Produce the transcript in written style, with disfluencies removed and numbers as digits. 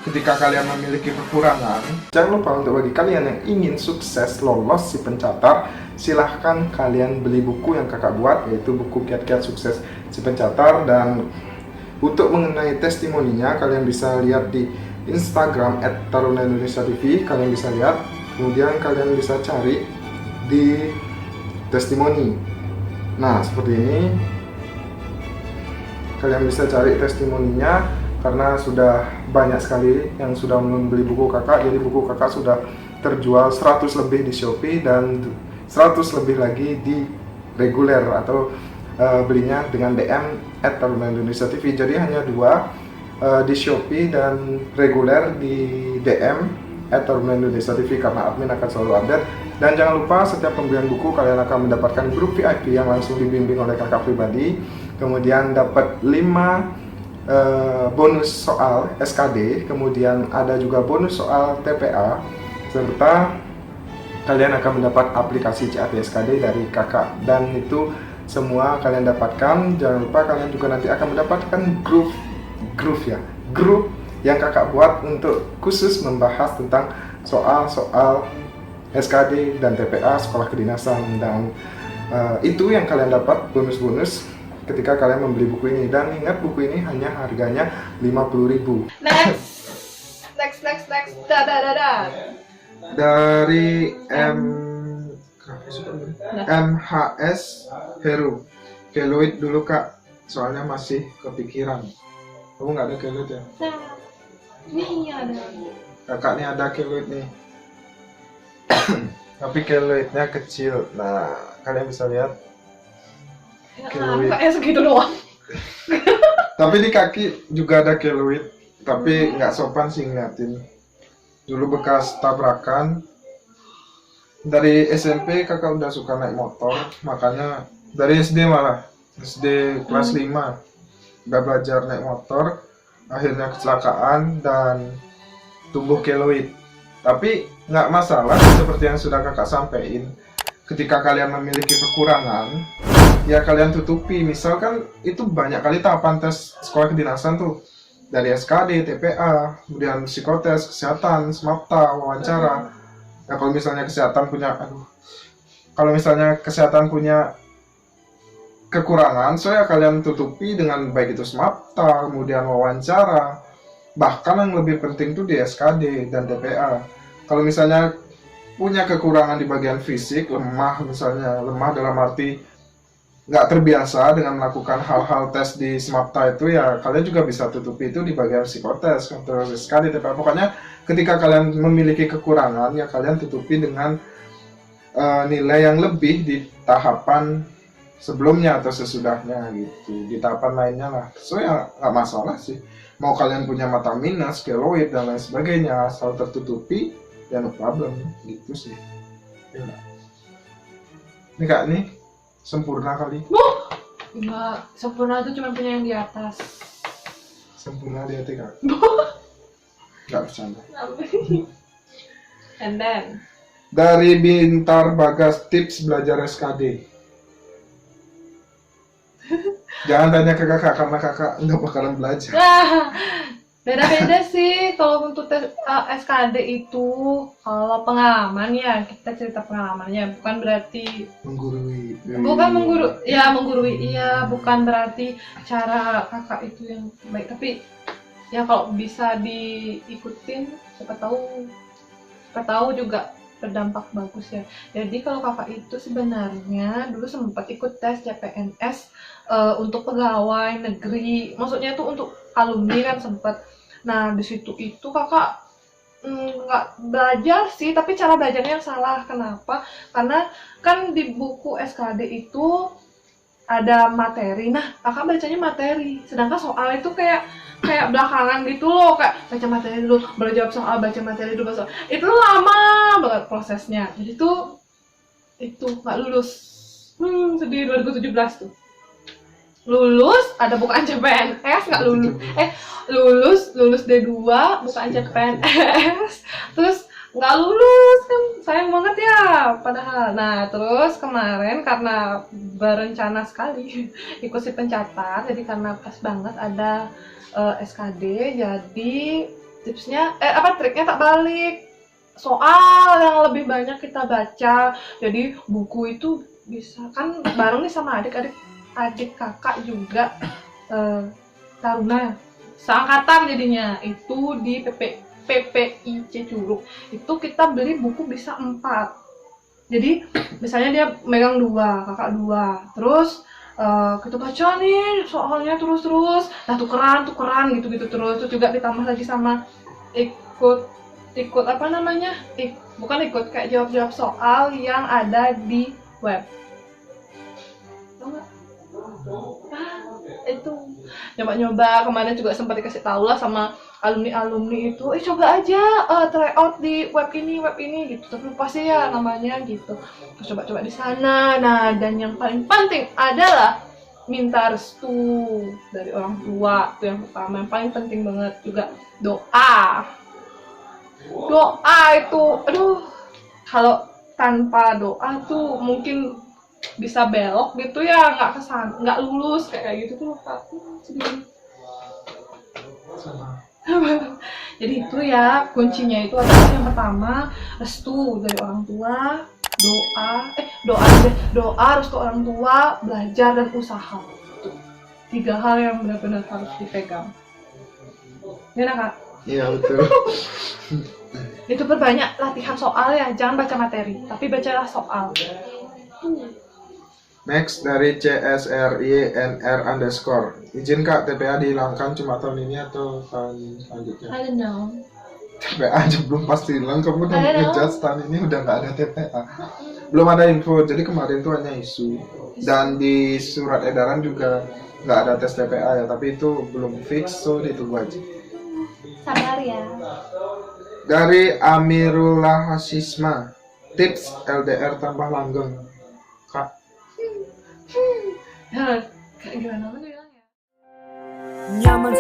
ketika kalian memiliki kekurangan, jangan lupa untuk bagi kalian yang ingin sukses lolos si pencatat, silahkan kalian beli buku yang kakak buat, yaitu buku Kiat-Kiat Sukses si Pencatat. Dan untuk mengenai testimoninya, kalian bisa lihat di Instagram @taruna_indonesia_tv, kalian bisa lihat, kemudian kalian bisa cari di testimoni. Nah, seperti ini kalian bisa cari testimoninya, karena sudah banyak sekali yang sudah membeli buku kakak. Jadi buku kakak sudah terjual 100 lebih di Shopee dan 100 lebih lagi di reguler atau belinya dengan DM @taruna_indonesia_tv. Jadi hanya dua, di Shopee dan reguler di DM @taruna_indonesia_tv, karena admin akan selalu update. Dan jangan lupa, setiap pembelian buku kalian akan mendapatkan grup VIP yang langsung dibimbing oleh kakak pribadi, kemudian dapat 5 bonus soal SKD, kemudian ada juga bonus soal TPA, serta kalian akan mendapat aplikasi CAT SKD dari kakak. Dan itu semua kalian dapatkan. Jangan lupa kalian juga nanti akan mendapatkan grup yang kakak buat untuk khusus membahas tentang soal-soal SKD dan TPA sekolah kedinasan. Dan itu yang kalian dapat bonus-bonus ketika kalian membeli buku ini. Dan ingat, buku ini hanya harganya 50.000. Next. Dari MHS Heru. Keloid dulu kak, soalnya masih kepikiran. Kamu nggak ada keloid ya? Nah, ini ada. Kakak nih ada keloid nih. Tapi keloidnya kecil. Nah, kalian bisa lihat. Keloid. Kayak segitu doang. Tapi di kaki juga ada keloid, tapi nggak sopan sih ngeliatin. Dulu bekas tabrakan. Dari SMP kakak udah suka naik motor, makanya dari SD malah, SD kelas 5 udah belajar naik motor, akhirnya kecelakaan dan tumbuh keloid. Tapi nggak masalah, seperti yang sudah kakak sampaikan, ketika kalian memiliki kekurangan, ya kalian tutupi. Misalkan itu banyak kali tahapan tes sekolah kedinasan tuh, dari SKD, TPA, kemudian psikotes, kesehatan, SMAPTA, wawancara. Nah, kalau misalnya kesehatan punya kekurangan, so ya kalian tutupi dengan baik itu SMAPTA, kemudian wawancara. Bahkan yang lebih penting tuh di SKD dan TPA. Kalau misalnya punya kekurangan di bagian fisik, lemah dalam arti nggak terbiasa dengan melakukan hal-hal tes di SMAPTA itu, ya kalian juga bisa tutupi itu di bagian psikotes, terus SKD, TPA. Pokoknya ketika kalian memiliki kekurangan, ya kalian tutupi dengan nilai yang lebih di tahapan sebelumnya atau sesudahnya gitu, di tahapan lainnya lah. So ya nggak masalah sih, mau kalian punya mata minus, keloid dan lain sebagainya, asal tertutupi ya no problem gitu sih ya. Ini kak nih sempurna kali. Enggak, sempurna itu cuma punya yang di atas. Sempurna di hati kak. Nggak bercanda. And then Dari Bintar Bagas, tips belajar SKD. Jangan tanya ke kakak, karena kakak nggak bakalan belajar. beda-beda sih kalau untuk tes SKD itu. Kalau pengalaman ya kita cerita pengalamannya, bukan berarti Menggurui. menggurui, iya, bukan berarti cara kakak itu yang baik, tapi ya kalau bisa diikutin, siapa tahu juga berdampak bagus ya. Jadi kalau kakak itu sebenarnya dulu sempat ikut tes CPNS untuk pegawai negeri, maksudnya itu untuk alumni kan sempat. Nah di situ itu kakak nggak belajar sih, tapi cara belajarnya yang salah. Kenapa? Karena kan di buku SKD itu ada materi. Nah kakak bacanya materi, sedangkan soal itu kayak belakangan gitu loh, kayak baca materi dulu, baru jawab soal, baca materi dulu, soal itu lama banget prosesnya. Jadi itu nggak lulus. Sedih. 2017 tuh lulus, ada bukaan CPNS nggak lulus D2 bukaan CPNS, terus nggak lulus kan, sayang banget ya padahal. Nah terus kemarin karena berencana sekali ikut si pencatat, jadi karena pas banget ada SKD, jadi Tipsnya triknya tak balik, soal yang lebih banyak kita baca. Jadi buku itu bisa kan bareng nih sama adik kakak juga, taruna seangkatan, jadinya itu di PPIC Curug itu kita beli buku bisa 4. Jadi misalnya dia megang 2, kakak 2, terus kita baca nih soalnya terus, nah tukeran gitu terus juga ditambah lagi sama ikut apa namanya, bukan ikut, kayak jawab soal yang ada di web. Tau nggak? Itu nyoba kemarin juga sempat dikasih tahu lah sama alumni itu, coba aja try out di web ini gitu, tapi lupa sih ya namanya gitu. Terus coba di sana. Nah, dan yang paling penting adalah minta restu dari orang tua, itu yang pertama, yang paling penting banget. Juga doa itu, aduh, kalau tanpa doa tuh mungkin bisa belok gitu ya, nggak lulus kayak gitu tuh, Kak. Sedih. Jadi itu ya, kuncinya itu adalah yang pertama restu dari orang tua, doa, restu orang tua, belajar dan usaha. Itu 3 hal yang benar-benar harus dipegang. Gimana, Kak? Iya, betul. Itu perbanyak latihan soal ya, jangan baca materi, tapi bacalah soal. Next dari CSRYNR_. Izin Kak, TPA dihilangkan cuma tahun ini atau tahun selanjutnya? I don't know. TPA aja belum pasti hilang, kamu udah I don't know. ngejudge tahun ini udah nggak ada TPA. Belum ada info, jadi kemarin tuh hanya isu. Dan di surat edaran juga nggak ada tes TPA ya, tapi itu belum fix, so ditunggu aja. Sabar ya. Dari Amirullah Hasisma, tips LDR tambah langgeng. Kak, Kayak gimana tuh bilangnya? Nyaman